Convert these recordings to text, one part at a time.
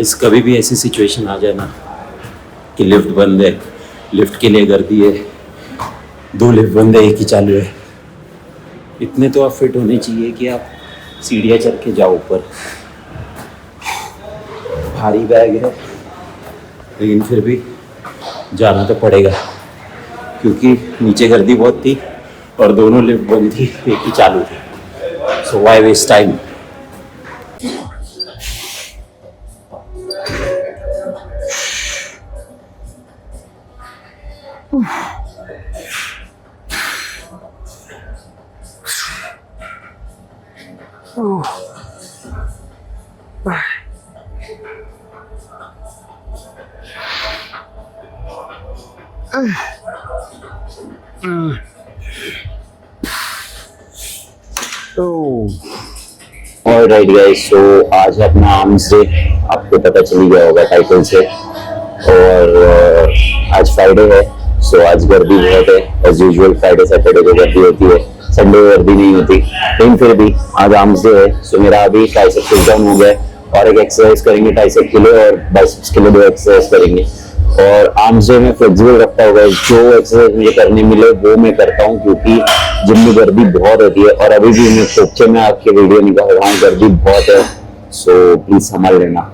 Guys कभी भी ऐसी सिचुएशन आ जाए ना कि लिफ्ट बंद है, लिफ्ट के लिए गर्दी है, 2 लिफ्ट बंद है, एक ही चालू है, इतने तो आप फिट होने चाहिए कि आप सीढ़ियाँ चढ़ के जाओ ऊपर। भारी बैग है लेकिन फिर भी जाना तो पड़ेगा क्योंकि नीचे गर्दी बहुत थी और दोनों लिफ्ट बंद थी, एक ही चालू थी। So why waste time. Alright guys, so आज है अपना आर्म्स डे, आपको पता चल गया होगा टाइटल से। और आज फ्राइडे है, सो आज गर्दी बहुत है। एज यूजुअल फ्राइडे सैटरडे को गर्दी होती है, संडे गर्दी नहीं होती, लेकिन फिर भी आज आर्म्स डे है। सो मेरा अभी ट्राइसेप पुश डाउन हो गया और एक एक्सरसाइज करेंगे ट्राइसेप के लिए और बाइसेप्स के लिए 2 एक्सरसाइज करेंगे। और आर्म्स डे में फ्लेक्सिबल रखता होगा, जो एक्सरसाइज मुझे करने मिले वो मैं करता हूँ क्योंकि जिम में गर्दी बहुत होती है और अभी भी मैं सोचे में आपके वीडियो निकाल रहा हूँ, गर्दी बहुत है। सो प्लीज संभाल लेना।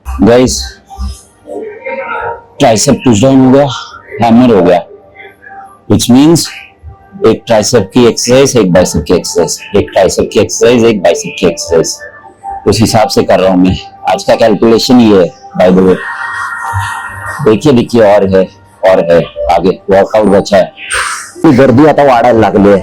गाइस ट्राइसेप पुश डाउन हो गया, हैमर हो गया, विच मीन्स एक ट्राइसेप की एक्सरसाइज, एक बाइसेप की एक्सरसाइज, एक ट्राइसेप की एक्सरसाइज, एक बाइसेप की एक्सरसाइज। उस हिसाब से कर रहा हूं मैं। आज का कैलकुलेशन ये है बाय द वे, देखिए और है आगे वर्कआउट बचा है। तो गर्दी आता वाड़ा लागले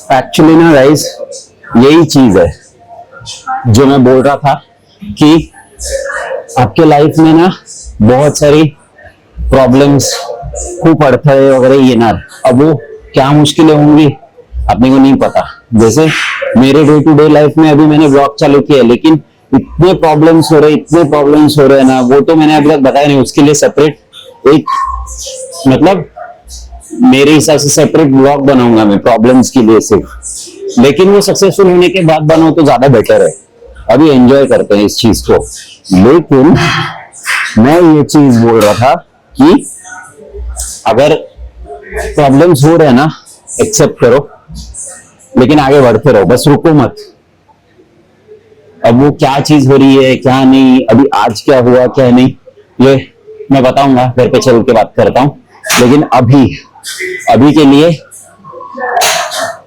एक्चुअली ना गाइस, यही चीज है जो मैं बोल रहा था कि आपके लाइफ में ना बहुत सारी प्रॉब्लम्स खूब पड़ता है वगैरह ये ना। अब वो क्या मुश्किलें होंगी अपने को नहीं पता। जैसे मेरे डे टू डे लाइफ में अभी मैंने ब्लॉग चालू किया है, लेकिन इतने प्रॉब्लम्स हो रहे हैं ना, वो तो मैंने अभी तक बताया नहीं। उसके लिए सेपरेट एक मतलब मेरे हिसाब से सेपरेट ब्लॉग बनाऊंगा मैं प्रॉब्लम्स के लिए सिर्फ, लेकिन वो सक्सेसफुल होने के बाद बनाओ तो ज्यादा बेटर है। अभी एंजॉय करते हैं इस चीज को। लेकिन मैं ये चीज बोल रहा था कि अगर प्रॉब्लम्स हो रहे हैं ना एक्सेप्ट करो, लेकिन आगे बढ़ते रहो, बस रुको मत। अब वो क्या चीज हो रही है क्या नहीं, अभी आज क्या हुआ क्या नहीं, ये मैं बताऊंगा, घर पे चल के बात करता हूँ। लेकिन अभी अभी के लिए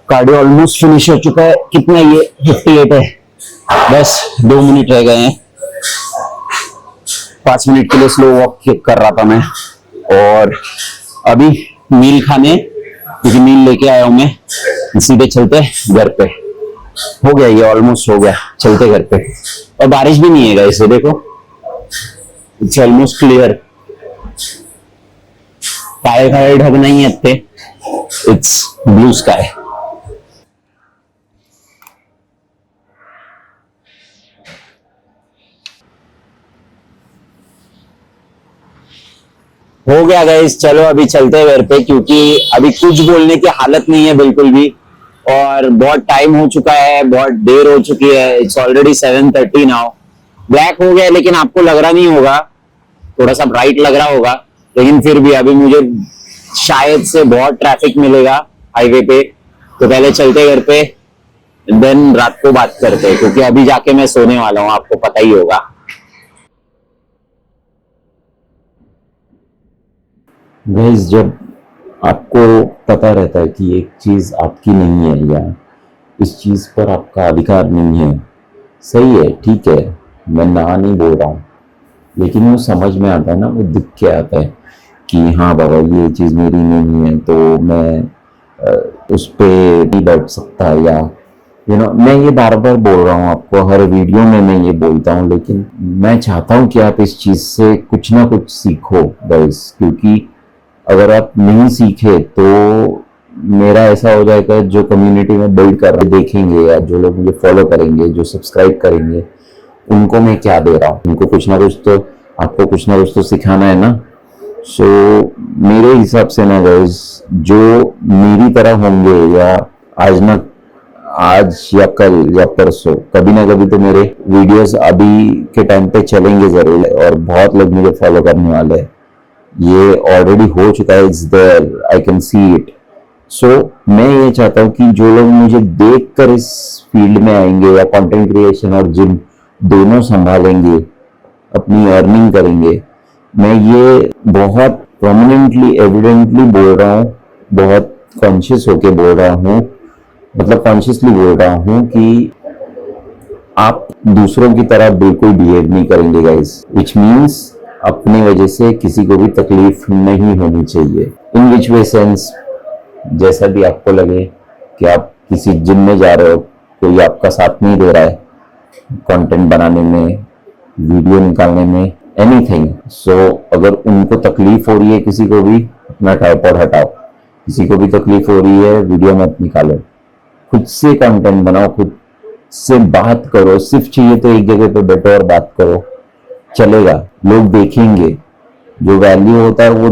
कार्डियो ऑलमोस्ट फिनिश हो चुका है। कितना ये 58 है, बस 2 मिनट रह गए हैं। 5 मिनट के लिए स्लो वॉक कर रहा था मैं, और अभी मील खाने, क्योंकि मील लेके आया हूं मैं। सीधे चलते घर पे, हो गया ये, ऑलमोस्ट हो गया, चलते घर पे। और बारिश भी नहीं है गाइस, देखो इट्स ऑलमोस्ट क्लियर, काले ढग नहीं है इतने, इट्स ब्लू स्काई। हो गया गाइस, चलो अभी चलते हैं घर पे, क्योंकि अभी कुछ बोलने की हालत नहीं है बिल्कुल भी, और बहुत टाइम हो चुका है, बहुत देर हो चुकी है। It's already 7:30 now. ब्लैक हो गया, लेकिन आपको लग रहा नहीं होगा, थोड़ा सा ब्राइट लग रहा होगा, लेकिन फिर भी अभी मुझे शायद से बहुत ट्रैफिक मिलेगा हाईवे पे, तो पहले चलते घर पे, देन रात को बात करते हैं, क्योंकि अभी जाके मैं सोने वाला हूँ, आपको पता ही होगा। गाइस, जब आपको पता रहता है कि एक चीज आपकी नहीं है या इस चीज पर आपका अधिकार नहीं है, सही है, ठीक है, मैं ना नहीं बोल रहा हूँ, लेकिन वो समझ में आता है ना, वो दिख के आता है कि हाँ बाबा ये चीज मेरी नहीं है, तो मैं उस पे नहीं बैठ सकता, या मैं ये बार बार बोल रहा हूँ आपको, हर वीडियो में मैं ये बोलता हूँ, लेकिन मैं चाहता हूँ कि आप इस चीज से कुछ ना कुछ सीखो गाइस, क्योंकि अगर आप नहीं सीखे तो मेरा ऐसा हो जाएगा, जो कम्युनिटी में बिल्ड कर रहे देखेंगे, या जो लोग मुझे फॉलो करेंगे, जो सब्सक्राइब करेंगे, उनको मैं क्या दे रहा हूँ, उनको कुछ ना कुछ तो, आपको कुछ ना कुछ तो सिखाना है ना। सो मेरे हिसाब से ना गाइस, जो मेरी तरह होंगे, या आज या कल या परसों कभी ना कभी तो मेरे वीडियोस अभी के टाइम पे चलेंगे जरूर, और बहुत लोग मुझे फॉलो करने वाले हैं, ये ऑलरेडी हो चुका है, it's there, I can see it. So मैं ये चाहता हूँ कि जो लोग मुझे देखकर इस फील्ड में आएंगे, या कंटेंट क्रिएशन और जिम दोनों संभालेंगे, अपनी अर्निंग करेंगे, मैं ये बहुत प्रोमिनेंटली एविडेंटली बोल रहा हूँ, बहुत कॉन्शियस होके बोल रहा हूँ, मतलब कॉन्शियसली बोल रहा हूँ कि आप दूसरों की तरह बिल्कुल बिहेव नहीं करेंगे गाइस, विच मीन्स अपनी वजह से किसी को भी तकलीफ नहीं होनी चाहिए। इन विच वे सेंस, जैसा भी आपको लगे कि आप किसी जिम में जा रहे हो, कोई आपका साथ नहीं दे रहा है कंटेंट बनाने में, वीडियो निकालने में, एनीथिंग, सो अगर उनको तकलीफ हो रही है, किसी को भी, अपना ट्राइपॉड हटाओ, किसी को भी तकलीफ हो रही है, वीडियो मत निकालो, खुद से कंटेंट बनाओ, खुद से बात करो, सिर्फ चाहिए तो एक जगह पे बैठो और बात करो, चलेगा, लोग देखेंगे, जो वैल्यू होता है वो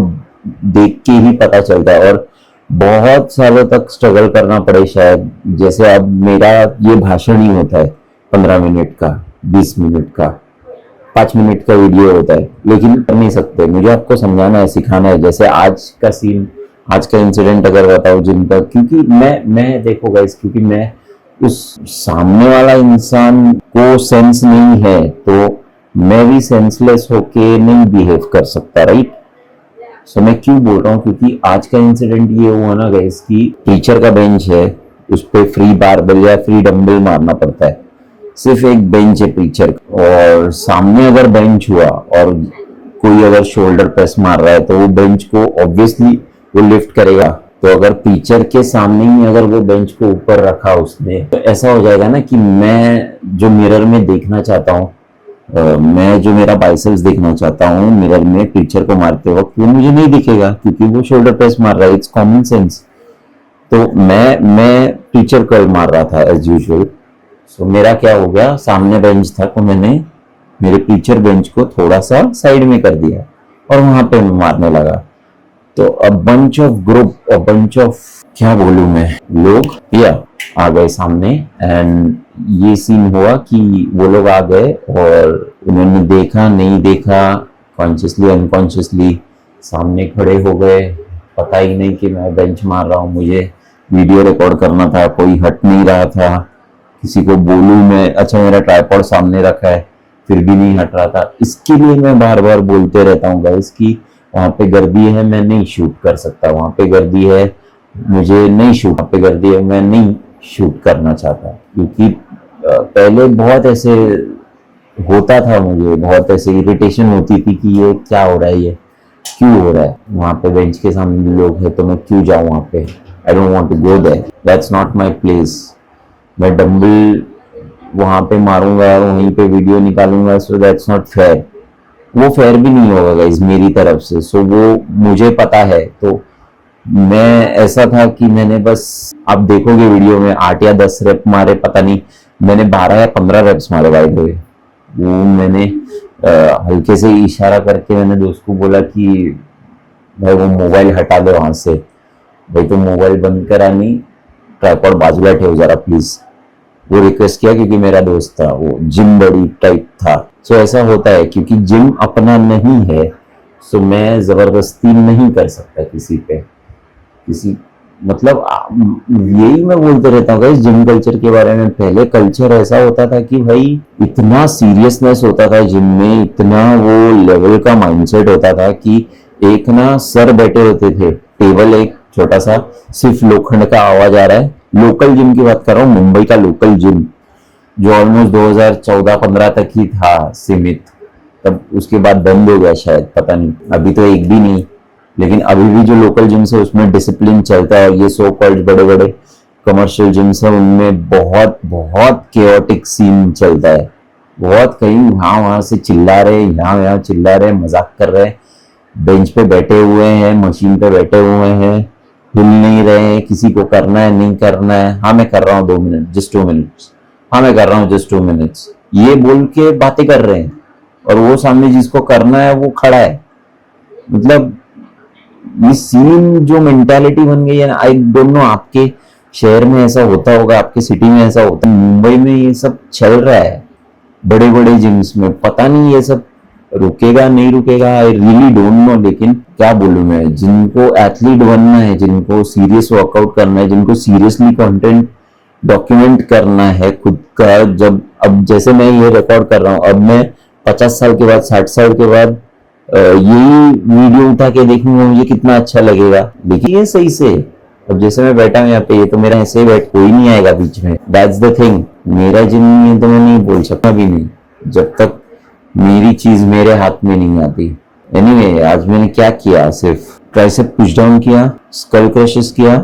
देख के ही पता चलता है, और बहुत सालों तक स्ट्रगल करना पड़े शायद, जैसे अब मेरा ये भाषण ही होता है 15 मिनट का, 20 मिनट का, 5 मिनट का वीडियो होता है, लेकिन कर नहीं सकते, मुझे आपको समझाना है, सिखाना है। जैसे आज का सीन, आज का इंसिडेंट अगर बताऊं जिनका, क्योंकि मैं देखो गाइस, क्योंकि मैं उस सामने वाला इंसान को सेंस नहीं है, तो मैं भी सेंसलेस होके नहीं बिहेव कर सकता, राइट। सो मैं क्यों बोल रहा हूँ, क्योंकि आज का इंसिडेंट ये हुआ ना गाइस कि टीचर का बेंच है, उस पे फ्री बारबेल या फ्री डंबल मारना पड़ता है, सिर्फ एक बेंच है टीचर, और सामने अगर बेंच हुआ और कोई अगर शोल्डर प्रेस मार रहा है, तो वो बेंच को ऑब्वियसली वो लिफ्ट करेगा, तो अगर टीचर के सामने ही अगर वो बेंच को ऊपर रखा उसने, तो ऐसा हो जाएगा ना कि मैं जो मिरर में देखना चाहता हूँ, मैं जो मेरा बाइसेप्स देखना चाहता हूँ मिरर में टीचर को मारते वक्त, वो मुझे नहीं दिखेगा, क्योंकि वो शोल्डर प्रेस मार रहा है, इट्स कॉमन सेंस। तो मैं टीचर को मार रहा था एज यूजुअल, सो मेरा क्या हो गया, सामने बेंच था, तो मैंने मेरे टीचर बेंच को थोड़ा सा साइड में कर दिया और वहां पे मारने लगा। तो a bunch of group, a bunch of, क्या बोलूं मैं, लोग या आ गए सामने, एंड ये सीन हुआ कि वो लोग आ गए और उन्होंने देखा नहीं देखा, कॉन्शियसली अनकॉन्शियसली सामने खड़े हो गए, पता ही नहीं कि मैं बेंच मार रहा हूँ, मुझे वीडियो रिकॉर्ड करना था, कोई हट नहीं रहा था, किसी को बोलूं मैं, अच्छा मेरा ट्राइपॉड सामने रखा है फिर भी नहीं हट रहा था। इसके लिए मैं बार बार बोलते रहता हूँ गाइस कि वहां पे गर्दी है, मैं नहीं शूट कर सकता, वहां पे गर्दी है, मुझे नहीं शूट, वहां पे गर्दी है, मैं नहीं शूट करना चाहता। क्योंकि पहले बहुत ऐसे होता था, मुझे बहुत ऐसे इरिटेशन होती थी कि ये क्या हो रहा है, ये क्यों हो रहा है, वहां पे बेंच के सामने लोग हैं तो मैं क्यों जाऊं वहां पे, I don't want to go there, that's not my place. मैं डंबल वहां पे मारूंगा, वहीं पे वीडियो निकालूंगा, सो दैट्स नॉट फेयर, वो फेयर भी नहीं होगा गाइस मेरी तरफ से। सो वो मुझे पता है, तो मैं ऐसा था कि मैंने बस, आप देखोगे वीडियो में 8 या 10 रेप मारे, पता नहीं मैंने 12 या 15 रेप्स मारे भाई। वो मैंने हल्के से इशारा करके मैंने दोस्त को बोला कि भाई वो मोबाइल हटा दे वहां से, भाई तो मोबाइल बंद करा, नहीं ट्राइपॉड बाजूला ठेव जरा प्लीज। वो रिक्वेस्ट किया क्योंकि मेरा दोस्त था, वो जिम बॉडी टाइप था। सो ऐसा होता है क्योंकि जिम अपना नहीं है, सो मैं जबरदस्ती नहीं कर सकता किसी पे, किसी मतलब यही मैं बोलते रहता हूँ इस जिम कल्चर के बारे में। पहले कल्चर ऐसा होता था कि भाई इतना सीरियसनेस होता था जिम में, इतना वो लेवल का माइंडसेट होता था कि एक ना सर बैठे होते थे, टेबल एक छोटा सा, सिर्फ लोखंड का आवाज आ रहा है। लोकल जिम की बात कर रहा हूँ, मुंबई का लोकल जिम जो ऑलमोस्ट 2014-15 तक ही था सीमित, तब उसके बाद बंद हो गया शायद, पता नहीं, अभी तो एक भी नहीं। लेकिन अभी भी जो लोकल जिम्स है उसमें डिसिप्लिन चलता है, और ये सो कॉल्ड बड़े बड़े कमर्शियल जिम्स है उनमें बहुत बहुत केओटिक सीन चलता है। बहुत, कहीं यहाँ वहां से चिल्ला रहे, यहाँ चिल्ला रहे, मजाक कर रहे, बेंच पे बैठे हुए हैं, मशीन पे बैठे हुए हैं, हिल नहीं रहे हैं, किसी को करना है नहीं करना है, हाँ मैं कर रहा हूँ 2 मिनट, जस्ट 2 मिनट्स, हाँ मैं कर रहा हूँ जस्ट 2 मिनट्स, ये बोल के बातें कर रहे हैं, और वो सामने जिसको करना है वो खड़ा है। मतलब ये सीन जो मेंटालिटी बन गई है ना, आई डोंट नो आपके शहर में ऐसा होता होगा, आपके सिटी में ऐसा होता है, मुंबई में ये सब चल रहा है बड़े बड़े जिम्स में, पता नहीं ये सब रुकेगा नहीं रुकेगा, आई रियली डोंट नो। लेकिन क्या बोलूं मैं, जिनको एथलीट बनना है, जिनको सीरियस वर्कआउट करना है, जिनको सीरियसली कंटेंट डॉक्यूमेंट करना है खुद का, जब अब जैसे मैं ये रिकॉर्ड कर रहा हूँ, अब मैं 50 साल के बाद, 60 साल के बाद यही वीडियो उठा के देखूंगा, मुझे कितना अच्छा लगेगा। देखिए सही से, अब जैसे मैं बैठा हूँ यहाँ पे, ये तो मेरा ऐसे ही बैठ, कोई नहीं आएगा बीच में, दैट्स द थिंग। मेरा जिम में तो मैं नहीं बोल सकता भी नहीं जब तक मेरी चीज मेरे हाथ में नहीं आती। एनीवे, आज मैंने क्या किया, सिर्फ ट्राइसेप पुश डाउन किया, स्कल क्रशेस किया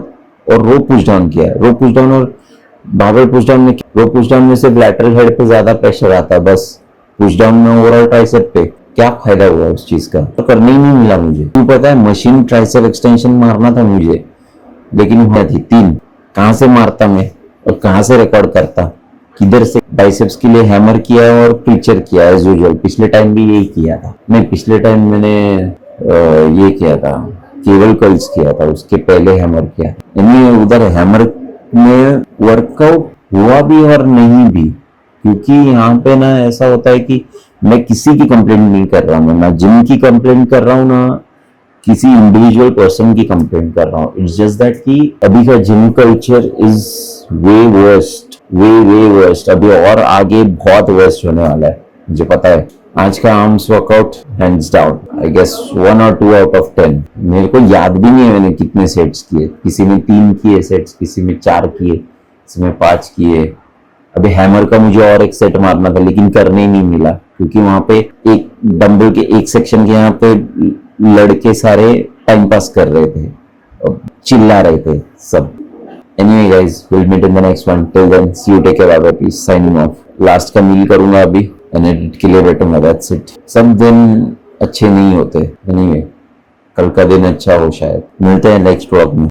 और रो पुश डाउन किया। रो पुश डाउन और बारबेल पुश डाउन में, रो पुश डाउन में सिर्फ लैटरल हेड पे ज्यादा प्रेशर आता, बस पुश डाउन में ओवरऑल ट्राइसेप पे क्या फायदा हुआ उस चीज का, तो करने ही नहीं मिला मुझे। क्यों पता है, मशीन ट्राइसेप एक्सटेंशन मारना था मुझे, लेकिन हुआ थी 3, कहां से मारता मैं और कहां से रिकॉर्ड करता, किधर से। बाइसेप्स के लिए हैमर किया और प्रीचर किया एज यूजुअल, पिछले टाइम भी यही किया था। नहीं, पिछले टाइम मैंने ये किया था, केबल कर्ल्स किया था, उसके पहले हैमर किया। यानी उधर हैमर में वर्कआउट हुआ भी और नहीं भी, क्योंकि यहाँ पे ना ऐसा होता है कि मैं किसी की कंप्लेंट नहीं कर रहा हूँ, ना जिम की कंप्लेंट कर रहा हूँ, ना किसी इंडिविजुअल पर्सन की कंप्लेंट कर रहा हूँ। इट्स जस्ट दैट कि अभी का gym culture is way worst, way worst, अभी और आगे बहुत वर्स्ट होने वाला है, मुझे पता है। आज का arms workout hands down, I guess 1 और 2 आउट ऑफ 10। मेरे को याद भी नहीं है मैंने कितने सेट्स किए, किसी में 3 किए सेट्स, किसी में 4 किए, किसी में 5 किए। अभी हैमर का मुझे और एक सेट मारना था, लेकिन करने ही नहीं मिला, क्योंकि वहां पे एक डंबल के एक सेक्शन के यहाँ पे लड़के सारे टाइम पास कर रहे थे और चिल्ला रहे थे सब। Anyway guys, we'll meet in the next one. Till then, see you, take care, bye bye, peace, signing off. Last का मील करूंगा अभी, एडिट के लिए बैठूंगा, that's it. सब दिन अच्छे नहीं होते, anyway, कल का दिन अच्छा हो शायद। मिलते हैं नेक्स्ट व्लॉग में।